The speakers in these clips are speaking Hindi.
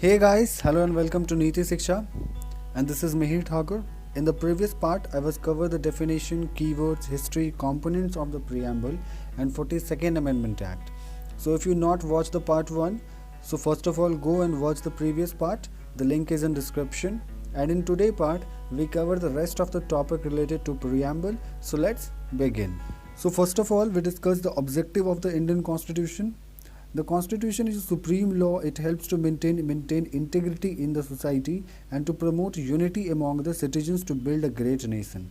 Hey guys, hello and welcome to Niti Siksha, and this is Mihir Thakur. In the previous part, I was covered the definition, keywords, history, components of the preamble, and 42nd Amendment Act. So if you not watched the part 1, so first of all go and watch the previous part. The link is in description. And in today part, we cover the rest of the topic related to preamble. So let's begin. So first of all, we discuss the objective of the Indian Constitution. The Constitution is a supreme law. It helps to maintain integrity in the society and to promote unity among the citizens to build a great nation.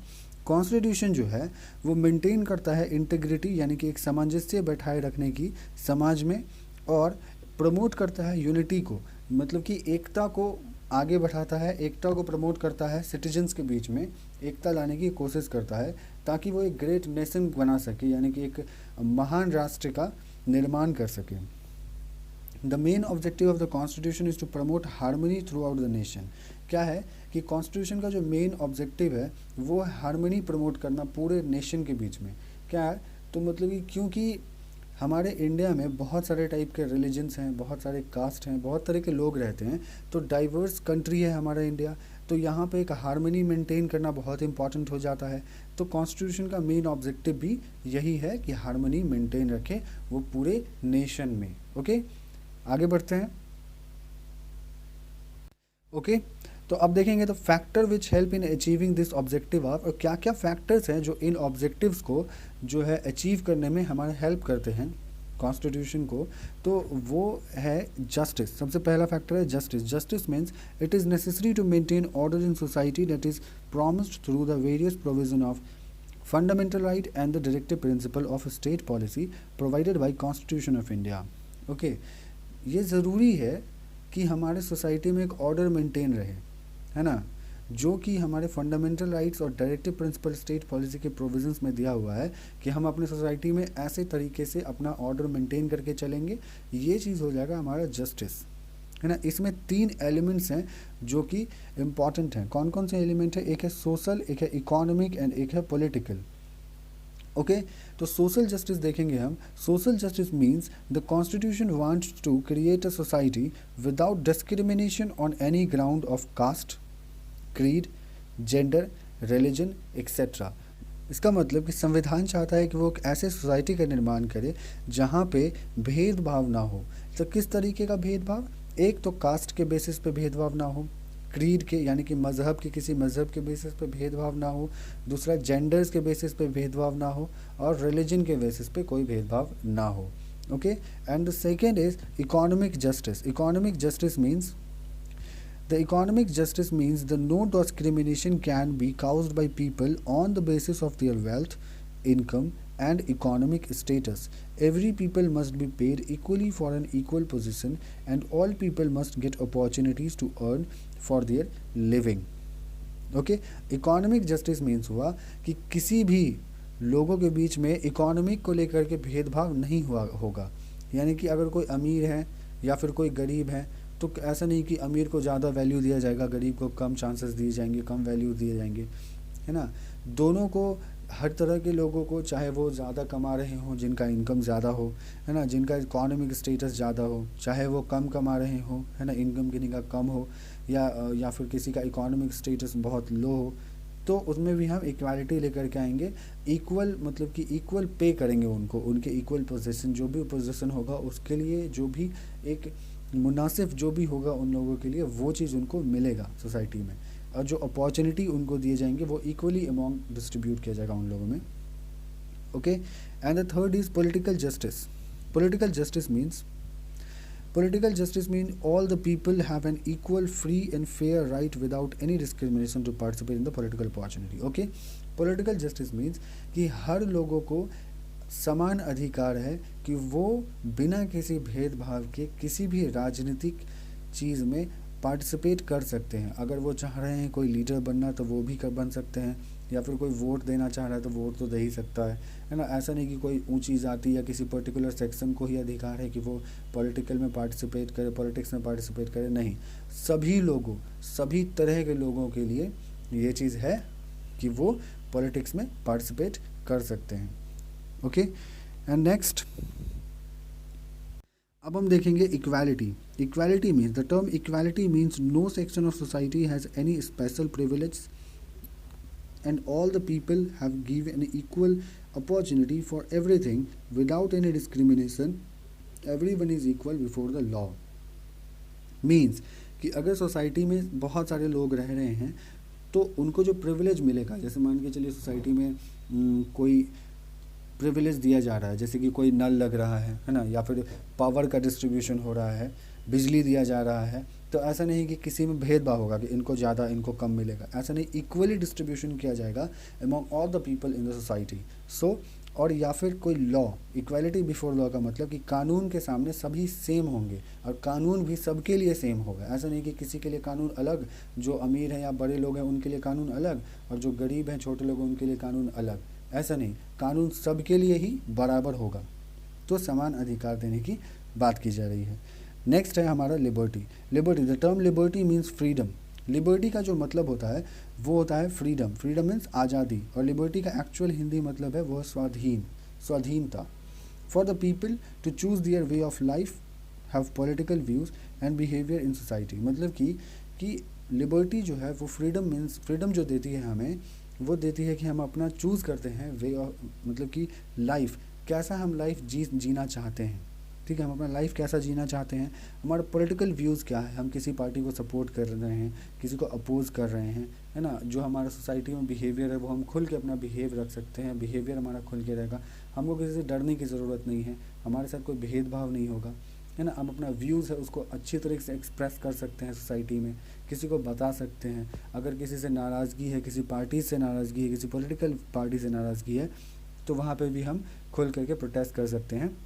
Constitution जो है वो मेंटेन करता है इंटीग्रिटी यानी कि एक सामंजस्य बैठाए रखने की समाज में, और प्रमोट करता है यूनिटी को, मतलब कि एकता को आगे बढ़ाता है, एकता को प्रमोट करता है, सिटीजन्स के बीच में एकता लाने की कोशिश करता है ताकि वो एक ग्रेट नेशन बना सके, यानी कि एक महान राष्ट्र का निर्माण कर सके. The main objective of the constitution is to promote harmony throughout the nation. क्या है कि कॉन्स्टिट्यूशन का जो मेन ऑब्जेक्टिव है वो हार्मनी प्रमोट करना पूरे नेशन के बीच में. क्या है तो मतलब कि क्योंकि हमारे इंडिया में बहुत सारे टाइप के रिलीजन्स हैं, बहुत सारे कास्ट हैं, बहुत तरह के लोग रहते हैं, तो डाइवर्स कंट्री है हमारा इंडिया, तो यहाँ पे एक हार्मनी मेंटेन करना बहुत इंपॉर्टेंट हो जाता है. तो कॉन्स्टिट्यूशन का मेन ऑब्जेक्टिव भी यही है कि हार्मनी मेंटेन रखे वो पूरे नेशन में. ओके, आगे बढ़ते हैं. ओके, तो अब देखेंगे तो factor which help in achieving this objective of, और क्या क्या फैक्टर्स हैं जो इन ऑब्जेक्टिव्स को जो है अचीव करने में हमारे हेल्प करते हैं कॉन्स्टिट्यूशन को. तो वो है जस्टिस. सबसे पहला फैक्टर है justice. Justice means it is necessary to maintain order in society that is promised through the various provision of fundamental right and the directive principle of state policy provided by constitution of India. Okay, ये ज़रूरी है कि हमारे सोसाइटी में एक ऑर्डर मेंटेन रहे, है ना, जो कि हमारे फंडामेंटल राइट्स और डायरेक्टिव प्रिंसिपल स्टेट पॉलिसी के प्रोविजंस में दिया हुआ है कि हम अपनी सोसाइटी में ऐसे तरीके से अपना ऑर्डर मेंटेन करके चलेंगे. ये चीज़ हो जाएगा हमारा जस्टिस, है ना. इसमें 3 एलिमेंट्स हैं जो कि इम्पॉर्टेंट हैं. कौन कौन से एलिमेंट है? एक है सोशल, एक है इकोनॉमिक एंड एक है पॉलिटिकल. ओके, तो सोशल जस्टिस देखेंगे हम. Social justice means the constitution wants to create a society without discrimination on any ground of caste, creed, gender, religion etcetera. इसका मतलब कि संविधान चाहता है कि वो एक ऐसे सोसाइटी का निर्माण करे जहाँ पे भेदभाव ना हो. तो किस तरीके का भेदभाव? एक तो कास्ट के बेसिस पे भेदभाव ना हो, क्रीड के यानी कि मज़हब के किसी मज़हब के बेसिस पे भेदभाव ना हो, दूसरा जेंडर्स के बेसिस पे भेदभाव ना हो, और रिलीजन के बेसिस पे कोई भेदभाव ना हो. Okay, and the second is economic justice. Economic justice means the economic justice means the no discrimination can be caused by people on the basis of their wealth, income and economic status. Every people must be paid equally for an equal position and all people must get opportunities to earn for their living. Okay, economic justice means हुआ कि किसी भी लोगों के बीच में इकोनॉमिक को लेकर के भेदभाव नहीं हुआ होगा. यानी कि अगर कोई अमीर है या फिर कोई गरीब है तो ऐसा नहीं कि अमीर को ज़्यादा वैल्यू दिया जाएगा, गरीब को कम चांसेस दिए जाएंगे, कम वैल्यू दिए जाएंगे, है ना. दोनों को, हर तरह के लोगों को, चाहे वो ज़्यादा कमा रहे हों जिनका इनकम ज़्यादा हो, है ना, जिनका इकोनॉमिक स्टेटस ज़्यादा हो, चाहे वो कम कमा रहे हों, है ना, इनकम किसी का कम हो, या फिर किसी का इकोनॉमिक स्टेटस बहुत लो हो, तो उसमें भी हम इक्वालिटी लेकर के आएंगे. इक्वल मतलब कि इक्वल पे करेंगे उनको, उनके इक्वल पोजीशन, जो भी पोजीशन होगा उसके लिए जो भी एक मुनासिब जो भी होगा उन लोगों के लिए वो चीज़ उनको मिलेगा सोसाइटी में, और जो अपॉर्चुनिटी उनको दिए जाएंगे वो इक्वली अमॉन्ग डिस्ट्रीब्यूट किया जाएगा उन लोगों में. Okay, and the third is political justice. Political justice mean all the people have an equal, free and fair right without any discrimination to participate in the political opportunity. Okay, political justice means कि हर लोगों को समान अधिकार है कि वो बिना किसी भेदभाव के किसी भी राजनीतिक चीज़ में पार्टिसिपेट कर सकते हैं. अगर वो चाह रहे हैं कोई लीडर बनना तो वो भी बन सकते हैं, या फिर कोई वोट देना चाह रहा है तो वोट तो दे ही सकता है ना. ऐसा नहीं कि कोई ऊंची जाति या किसी पर्टिकुलर सेक्शन को ही अधिकार है कि वो पॉलिटिकल में पार्टिसिपेट करे, पॉलिटिक्स में पार्टिसिपेट करे. नहीं, सभी लोगों, सभी तरह के लोगों के लिए ये चीज़ है कि वो पॉलिटिक्स में पार्टिसिपेट कर सकते हैं. ओके, एंड नेक्स्ट अब हम देखेंगे equality. Equality means, the term equality means no section of society has any special privilege and all the people have given equal opportunity for everything without any discrimination. Everyone is equal before the law. Means कि अगर सोसाइटी में बहुत सारे लोग रह रहे हैं तो उनको जो प्रिविलेज मिलेगा, जैसे मान के चलिए सोसाइटी में कोई प्रिविलेज दिया जा रहा है, जैसे कि कोई नल लग रहा है ना, या फिर पावर का डिस्ट्रीब्यूशन हो रहा है, बिजली दिया जा रहा है, तो ऐसा नहीं कि किसी में भेदभाव होगा कि इनको ज़्यादा इनको कम मिलेगा, ऐसा नहीं, इक्वली डिस्ट्रीब्यूशन किया जाएगा among all the people in the society. So और या फिर कोई लॉ, इक्वालिटी बिफोर लॉ का मतलब कि कानून के सामने सभी सेम होंगे और कानून भी सबके लिए सेम होगा। ऐसा नहीं कि किसी के लिए कानून अलग, जो अमीर हैं या बड़े लोग हैं उनके लिए कानून अलग, और जो गरीब हैं छोटे लोग हैं उनके लिए कानून अलग, ऐसा नहीं, कानून सबके लिए ही बराबर होगा। तो समान अधिकार देने की बात की जा रही है। नेक्स्ट है हमारा liberty. Liberty, the term liberty means freedom. Liberty का जो मतलब होता है वो होता है फ्रीडम। फ्रीडम मीन्स आज़ादी, और लिबर्टी का एक्चुअल हिंदी मतलब है वो स्वाधीन, स्वाधीनता। For the people to choose their way of life, have political views and behaviour in society. मतलब कि लिबर्टी जो है वो फ्रीडम मीन्स, फ्रीडम जो देती है हमें, वो देती है कि हम अपना चूज़ करते हैं वे ऑफ, मतलब कि लाइफ, कैसा हम लाइफ जीना चाहते हैं। ठीक है, हम अपना लाइफ कैसा जीना चाहते हैं, हमारा पॉलिटिकल व्यूज़ क्या है, हम किसी पार्टी को सपोर्ट कर रहे हैं, किसी को अपोज कर रहे हैं, है ना। जो हमारा सोसाइटी में बिहेवियर है वो हम खुल के अपना बिहेव रख सकते हैं, बिहेवियर हमारा खुल के रहेगा, हमको किसी से डरने की ज़रूरत नहीं है, हमारे साथ कोई भेदभाव नहीं होगा, है ना। हम अपना व्यूज़ है उसको अच्छी तरीके से एक्सप्रेस कर सकते हैं सोसाइटी में, किसी को बता सकते हैं। अगर किसी से नाराज़गी है, किसी पार्टी से नाराज़गी है, किसी पॉलिटिकल पार्टी से नाराज़गी है, तो वहाँ पे भी हम खुल करके प्रोटेस्ट कर सकते हैं।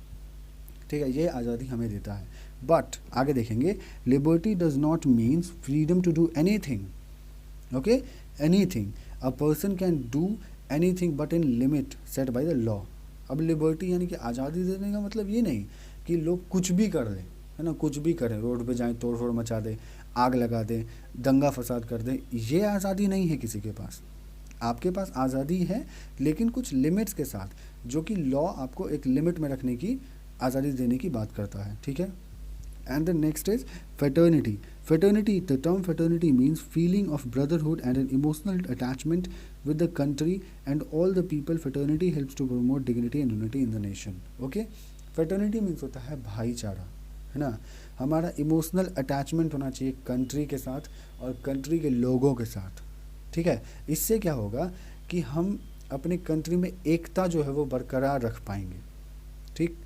ठीक है, ये आज़ादी हमें देता है। बट आगे देखेंगे, liberty does not means freedom to do anything. Okay, anything, a person can do anything but in limit set by the law. अब लिबर्टी यानी कि आज़ादी देने का मतलब ये नहीं कि लोग कुछ भी कर दें, है ना, कुछ भी करें, रोड पे जाएं, तोड़ फोड़ मचा दें, आग लगा दें, दंगा फसाद कर दें, ये आज़ादी नहीं है किसी के पास। आपके पास आज़ादी है लेकिन कुछ लिमिट्स के साथ, जो कि लॉ आपको एक लिमिट में रखने की आज़ादी देने की बात करता है। ठीक है, and the next is fraternity. Fraternity, the term fraternity means feeling of brotherhood and an emotional attachment with the country and all the people. Fraternity helps to promote dignity and unity in the nation. Okay, fraternity means होता है भाईचारा, है ना। हमारा इमोशनल अटैचमेंट होना चाहिए कंट्री के साथ और कंट्री के लोगों के साथ। ठीक है, इससे क्या होगा कि हम अपने कंट्री में एकता जो है वो बरकरार रख पाएंगे। ठीक,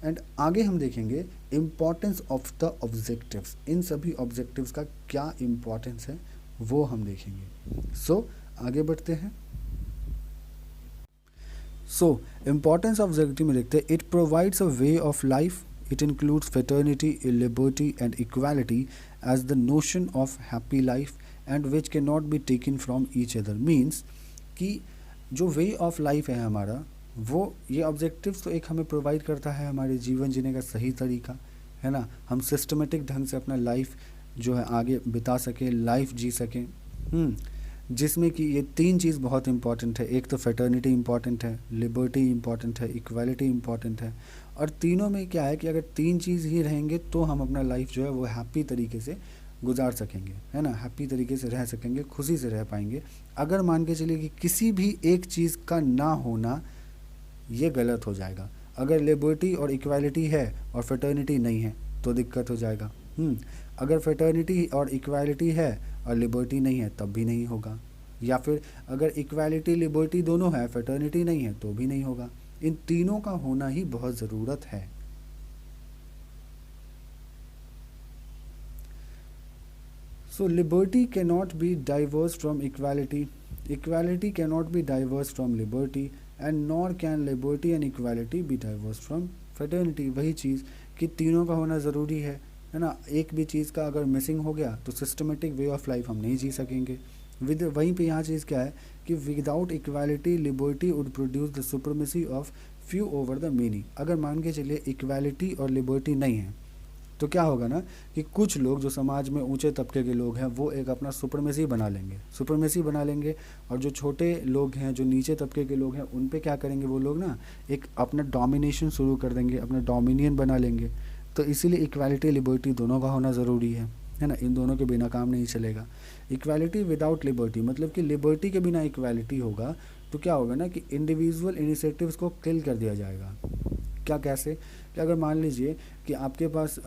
एंड आगे हम देखेंगे इम्पॉर्टेंस ऑफ द ऑब्जेक्टिव्स। इन सभी ऑब्जेक्टिव्स का क्या इम्पॉर्टेंस है वो हम देखेंगे। सो आगे बढ़ते हैं। सो इम्पॉर्टेंस ऑफ ऑब्जेक्टिव में देखते हैं, it provides a way of life, it includes fraternity, liberty and equality as the notion of happy life and which can not be taken from each other. Means कि जो वे ऑफ लाइफ है हमारा, वो ये ऑब्जेक्टिव्स तो एक हमें प्रोवाइड करता है हमारे जीवन जीने का सही तरीका, है ना। हम सिस्टमेटिक ढंग से अपना लाइफ जो है आगे बिता सकें, लाइफ जी सकें, जिसमें कि ये तीन चीज़ बहुत इंपॉर्टेंट है। एक तो फ्रेटर्निटी इंपॉर्टेंट है, लिबर्टी इंपॉर्टेंट है, इक्वालिटी इंपॉर्टेंट है। और तीनों में क्या है कि अगर तीन चीज़ ही रहेंगे तो हम अपना लाइफ जो है वो हैप्पी तरीके से गुजार सकेंगे, है ना, हैप्पी तरीके से रह सकेंगे, खुशी से रह पाएंगे। अगर मान के चलिए कि किसी भी एक चीज़ का ना होना, ये गलत हो जाएगा। अगर लिबर्टी और इक्वालिटी है और फ्रेटर्निटी नहीं है तो दिक्कत हो जाएगा। अगर फ्रेटर्निटी और इक्वालिटी है और लिबर्टी नहीं है तब भी नहीं होगा। या फिर अगर इक्वालिटी लिबर्टी दोनों है, फ्रेटर्निटी नहीं है तो भी नहीं होगा। इन तीनों का होना ही बहुत ज़रूरत है। So liberty can not be divorced from equality, equality can not be divorced from liberty and nor can liberty and equality be divorced from fraternity. वही चीज़ कि तीनों का होना ज़रूरी है ना। एक भी चीज़ का अगर मिसिंग हो गया तो सिस्टमेटिक वे ऑफ लाइफ हम नहीं जी सकेंगे। वहीं पे यहाँ चीज़ क्या है कि without equality liberty would produce the supremacy of few over the many. अगर मान के चलिए इक्वालिटी और लिबर्टी नहीं है तो क्या होगा ना कि कुछ लोग जो समाज में ऊंचे तबके के लोग हैं वो एक अपना सुप्रीमेसी बना लेंगे, और जो छोटे लोग हैं, जो नीचे तबके के लोग हैं, उन पे क्या करेंगे वो लोग ना, एक अपना डोमिनेशन शुरू कर देंगे, अपना डोमिनियन बना लेंगे। तो इसीलिए इक्वालिटी लिबर्टी दोनों का होना ज़रूरी है ना, इन दोनों के बिना काम नहीं चलेगा। इक्वालिटी विदाउट लिबर्टी मतलब कि लिबर्टी के बिना इक्वालिटी होगा तो क्या होगा ना कि इंडिविजुअल इनिशिएटिव्स को किल कर दिया जाएगा। क्या, कैसे? कि अगर मान लीजिए कि आपके पास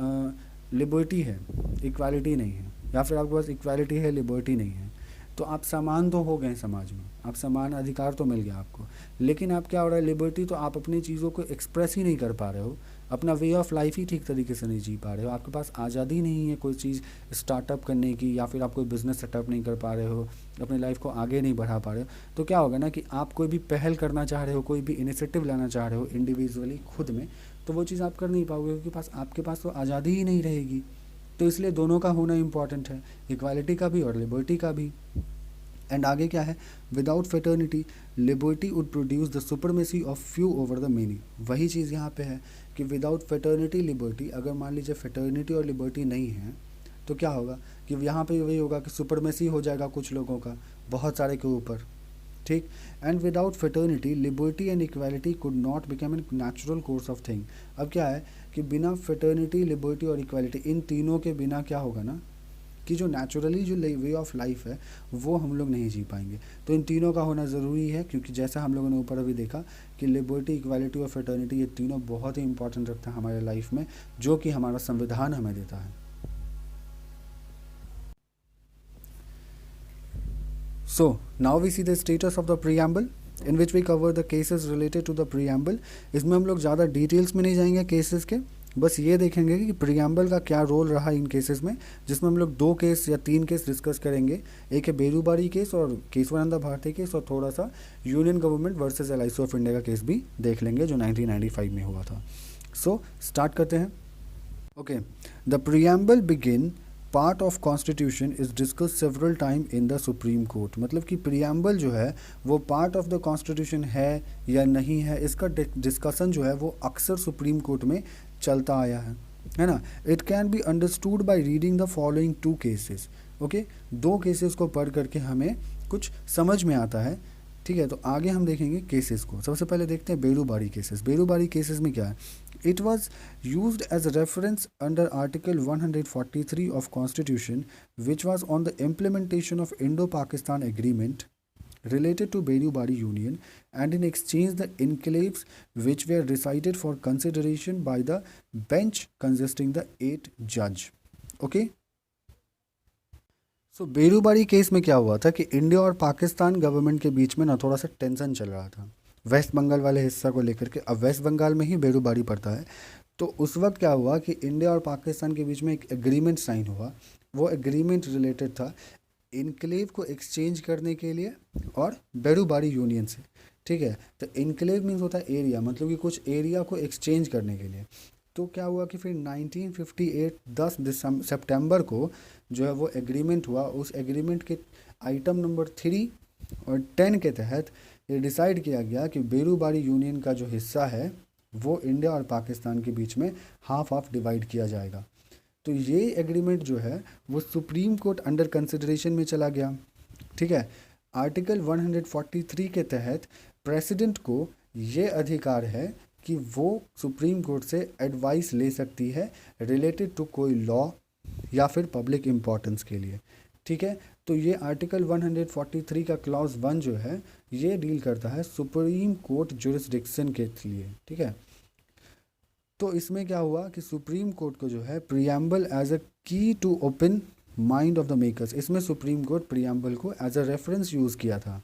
लिबर्टी है, इक्वालिटी नहीं है, या फिर आपके पास इक्वालिटी है, लिबर्टी नहीं है, तो आप समान तो हो गए समाज में, आप समान अधिकार तो मिल गया आपको, लेकिन आप क्या हो रहा है, लिबर्टी तो आप अपनी चीज़ों को एक्सप्रेस ही नहीं कर पा रहे हो, अपना वे ऑफ लाइफ ही ठीक तरीके से नहीं जी पा रहे हो, आपके पास आज़ादी नहीं है कोई चीज़ स्टार्टअप करने की, या फिर आप कोई बिज़नेस सेटअप नहीं कर पा रहे हो, अपनी लाइफ को आगे नहीं बढ़ा पा रहे हो, तो क्या होगा ना कि आप कोई भी पहल करना चाह रहे हो, कोई भी इनिशिएटिव लाना चाह रहे हो इंडिविजुअली खुद में, तो वो चीज़ आप कर नहीं पाओगे क्योंकि आपके पास तो आज़ादी ही नहीं रहेगी। तो इसलिए दोनों का होना इम्पॉर्टेंट है, इक्वालिटी का भी और लिबर्टी का भी। एंड आगे क्या है, without fraternity liberty would produce the supremacy of few over the many. वही चीज़ यहाँ पे है कि विदाउट फेटर्निटी लिबर्टी, अगर मान लीजिए फेटर्निटी और लिबर्टी नहीं है तो क्या होगा कि यहाँ पे वही होगा कि सुपरमेसी हो जाएगा कुछ लोगों का बहुत सारे के ऊपर, ठीक। And without fraternity liberty and equality could not become an natural course of thing. अब क्या है कि बिना फेटर्निटी, लिबर्टी और इक्वालिटी, इन तीनों के बिना क्या होगा ना कि जो नेचुरली जो वे ऑफ लाइफ है वो हम लोग नहीं जी पाएंगे। तो इन तीनों का होना ज़रूरी है, क्योंकि जैसा हम लोगों ने ऊपर अभी देखा कि लिबर्टी, इक्वालिटी और फ्रेटर्निटी, ये तीनों बहुत ही इंपॉर्टेंट रखता है हमारे लाइफ में, जो कि हमारा संविधान हमें देता है। So now we see the status of the preamble in which we cover the cases related to the preamble. इसमें हम लोग ज़्यादा डिटेल्स में नहीं जाएंगे केसेस के, बस ये देखेंगे कि प्रीएम्बल का क्या रोल रहा इन केसेस में, जिसमें हम लोग 2 केस या 3 केस डिस्कस करेंगे। एक है बेरूबारी केस और केशवानंद भारती केस, और थोड़ा सा union government versus LIC of India का केस भी देख लेंगे जो 1995 में हुआ था। सो स्टार्ट करते हैं। Okay, the preamble begin part of constitution is discuss several time in the supreme court. मतलब कि प्रीएम्बल जो है वो पार्ट ऑफ द कॉन्स्टिट्यूशन है या नहीं है, इसका डिस्कशन जो है वो अक्सर सुप्रीम कोर्ट में चलता आया है ना। It can be understood by reading the following 2 cases. Okay, 2 cases को पढ़ करके हमें कुछ समझ में आता है, ठीक है। तो आगे हम देखेंगे केसेस को। सबसे पहले देखते हैं बेरूबारी केसेस। बेरूबारी केसेस में क्या है, it was used as a reference under article 143 of constitution which was on the implementation of Indo Pakistan agreement related to Berubari Union, and in exchange the enclaves which were recited for consideration by the bench consisting the 8 judge. Okay, so Berubari case में क्या हुआ था कि इंडिया और पाकिस्तान गवर्नमेंट के बीच में ना थोड़ा सा टेंशन चल रहा था वेस्ट बंगाल वाले हिस्सा को लेकर के। अब वेस्ट बंगाल में ही बेरूबारी पड़ता है, तो उस वक्त क्या हुआ कि इंडिया और पाकिस्तान के बीच में एक एग्रीमेंट साइन हुआ। वो एग्रीमेंट रिलेटेड था इनक्लेव को एक्सचेंज करने के लिए और बेरूबारी यूनियन से, ठीक है। तो इनक्लेव मीन्स होता है एरिया, मतलब कि कुछ एरिया को एक्सचेंज करने के लिए। तो क्या हुआ कि फिर 1958 10 सितंबर को जो है वो एग्रीमेंट हुआ। उस एग्रीमेंट के आइटम नंबर 3 और 10 के तहत ये डिसाइड किया गया कि बेरूबारी यूनियन का जो हिस्सा है वो इंडिया और पाकिस्तान के बीच में हाफ हाफ डिवाइड किया जाएगा। तो ये एग्रीमेंट जो है वो सुप्रीम कोर्ट अंडर कंसिडरेशन में चला गया, ठीक है। आर्टिकल 143 के तहत प्रेसिडेंट को ये अधिकार है कि वो सुप्रीम कोर्ट से एडवाइस ले सकती है रिलेटेड टू कोई लॉ या फिर पब्लिक इम्पोर्टेंस के लिए, ठीक है। तो ये आर्टिकल 143 का क्लॉज 1 जो है ये डील करता है सुप्रीम कोर्ट जुरिस्डिक्शन के लिए, ठीक है। तो इसमें क्या हुआ कि सुप्रीम कोर्ट को जो है preamble as a key to open mind of the makers, इसमें सुप्रीम कोर्ट प्रीएम्बल को एज अ रेफरेंस यूज़ किया था,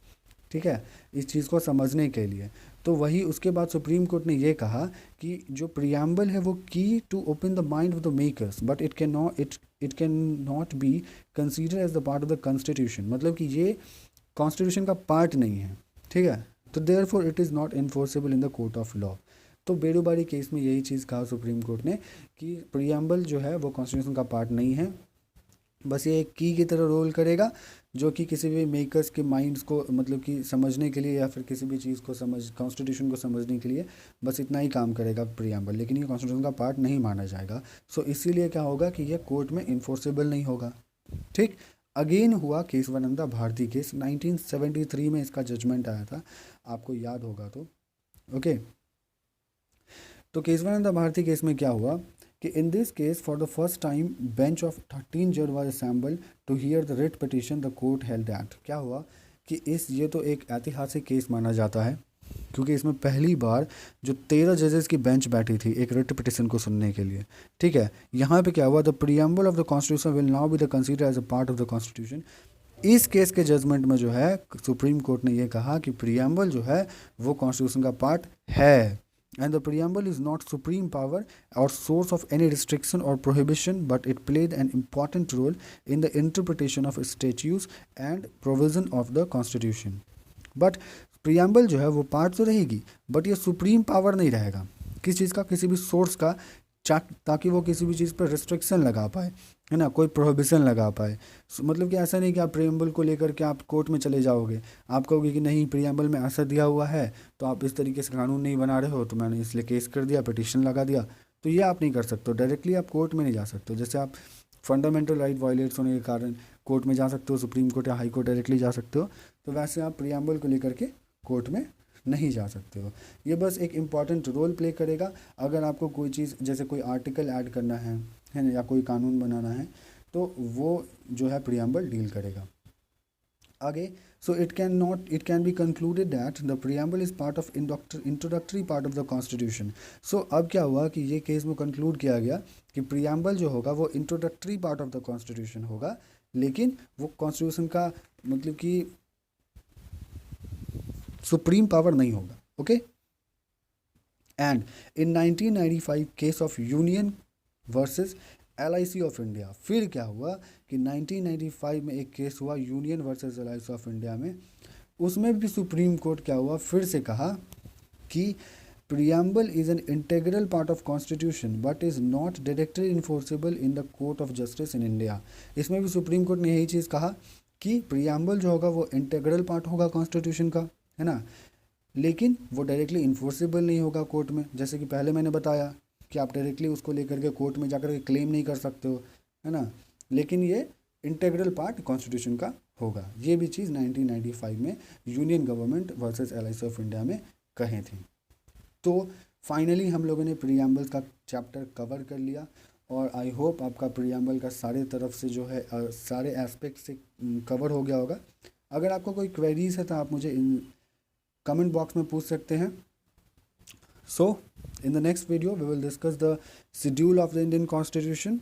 ठीक है, इस चीज़ को समझने के लिए। तो वही उसके बाद सुप्रीम कोर्ट ने ये कहा कि जो प्रीएम्बल है वो key to open the mind of the makers, but it can not be consider as the part of the constitution. मतलब कि ये कॉन्स्टिट्यूशन का पार्ट नहीं है, ठीक है। तो therefore it is not enforceable in the court of law. तो बेरूबारी केस में यही चीज़ कहा सुप्रीम कोर्ट ने कि प्रीएम्बल जो है वो कॉन्स्टिट्यूशन का पार्ट नहीं है, बस ये एक की तरह रोल करेगा जो कि किसी भी मेकर्स के माइंड्स को मतलब कि समझने के लिए या फिर किसी भी चीज़ को कॉन्स्टिट्यूशन को समझने के लिए बस इतना ही काम करेगा प्रीएम्बल, लेकिन ये कॉन्स्टिट्यूशन का पार्ट नहीं माना जाएगा। सो इसीलिए क्या होगा कि ये कोर्ट में इन्फोर्सेबल नहीं होगा, ठीक। अगेन हुआ केशवानंदा भारती केस, 1973 में इसका जजमेंट आया था, आपको याद होगा तो। ओके, तो केशवानंदा भारती केस में क्या हुआ कि in this case for the first time bench of 13 जज was assembled to hear the writ petition the court held that. क्या हुआ कि ये तो एक ऐतिहासिक केस माना जाता है क्योंकि इसमें पहली बार जो 13 जजेस की बेंच बैठी थी एक रिट पिटिशन को सुनने के लिए। ठीक है, यहाँ पे क्या हुआ, the preamble of the constitution will now be the consider as a part of the constitution. इस केस के जजमेंट में जो है सुप्रीम कोर्ट ने ये कहा कि प्रीएम्बल जो है वो कॉन्स्टिट्यूशन का पार्ट है, and the preamble is not supreme power or source of any restriction or prohibition, but it played an important role in the interpretation of statutes and provision of the constitution. But preamble जो है वो पार्ट तो रहेगी, बट ये सुप्रीम पावर नहीं रहेगा किस चीज़ का, किसी भी सोर्स का, ताकि वो किसी भी चीज़ पर रिस्ट्रिक्शन लगा पाए, है ना, कोई प्रोहिबिशन लगा पाए। मतलब कि ऐसा नहीं कि आप प्रीएम्बल को लेकर के आप कोर्ट में चले जाओगे, आप कहोगे कि नहीं प्रीएम्बल में ऐसा दिया हुआ है तो आप इस तरीके से कानून नहीं बना रहे हो तो मैंने इसलिए केस कर दिया, पिटिशन लगा दिया। तो ये आप नहीं कर सकते हो, डायरेक्टली आप कोर्ट में नहीं जा सकते हो। जैसे आप फंडामेंटल राइट वायलेट्स होने के कारण कोर्ट में जा सकते हो, सुप्रीम कोर्ट या हाई कोर्ट डायरेक्टली जा सकते हो, तो वैसे आप प्रीएम्बल को लेकर के कोर्ट में नहीं जा सकते हो। ये बस एक इम्पॉर्टेंट रोल प्ले करेगा अगर आपको कोई चीज़ जैसे कोई आर्टिकल ऐड करना है ना, या कोई कानून बनाना है, तो वो जो है प्रीएम्बल डील करेगा। आगे, so it can be concluded that the preamble is part of introductory part of the constitution. So अब क्या हुआ कि ये केस में कंक्लूड किया गया कि प्रीएम्बल जो होगा वो introductory part of the constitution होगा, लेकिन वो कॉन्स्टिट्यूशन का मतलब कि सुप्रीम पावर नहीं होगा। Okay, and in 1995 case of union versus LIC of India, फिर क्या हुआ कि 1995 में एक केस हुआ union versus LIC of India में, उसमें भी सुप्रीम कोर्ट क्या हुआ, फिर से कहा कि preamble is an integral part of constitution but is not directly enforceable in the court of justice in India. इसमें भी सुप्रीम कोर्ट ने यही चीज़ कहा कि प्रीएम्बल जो होगा वो इंटेग्रल पार्ट होगा कॉन्स्टिट्यूशन का, है ना, लेकिन वो डायरेक्टली इन्फोर्सेबल नहीं होगा कोर्ट में। जैसे कि पहले मैंने बताया कि आप डायरेक्टली उसको लेकर के कोर्ट में जाकर के क्लेम नहीं कर सकते हो, है ना, लेकिन ये इंटेग्रल पार्ट कॉन्स्टिट्यूशन का होगा। ये भी चीज़ 1995 में union government versus LIC of India में कहे थी। तो फाइनली हम लोगों ने प्रीएम्बल का चैप्टर कवर कर लिया और आई होप आपका प्रीएम्बल का सारे तरफ से जो है सारे एस्पेक्ट से कवर हो गया होगा। अगर आपको कोई क्वेरीज है तो आप मुझे कमेंट बॉक्स में पूछ सकते हैं। सो in the next video we will discuss the schedule of the Indian Constitution.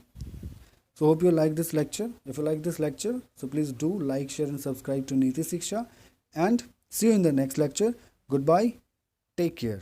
So hope you like this lecture. If you like this lecture, so please do like, share and subscribe to Niti Shiksha, and see you in the next lecture. Goodbye, take care.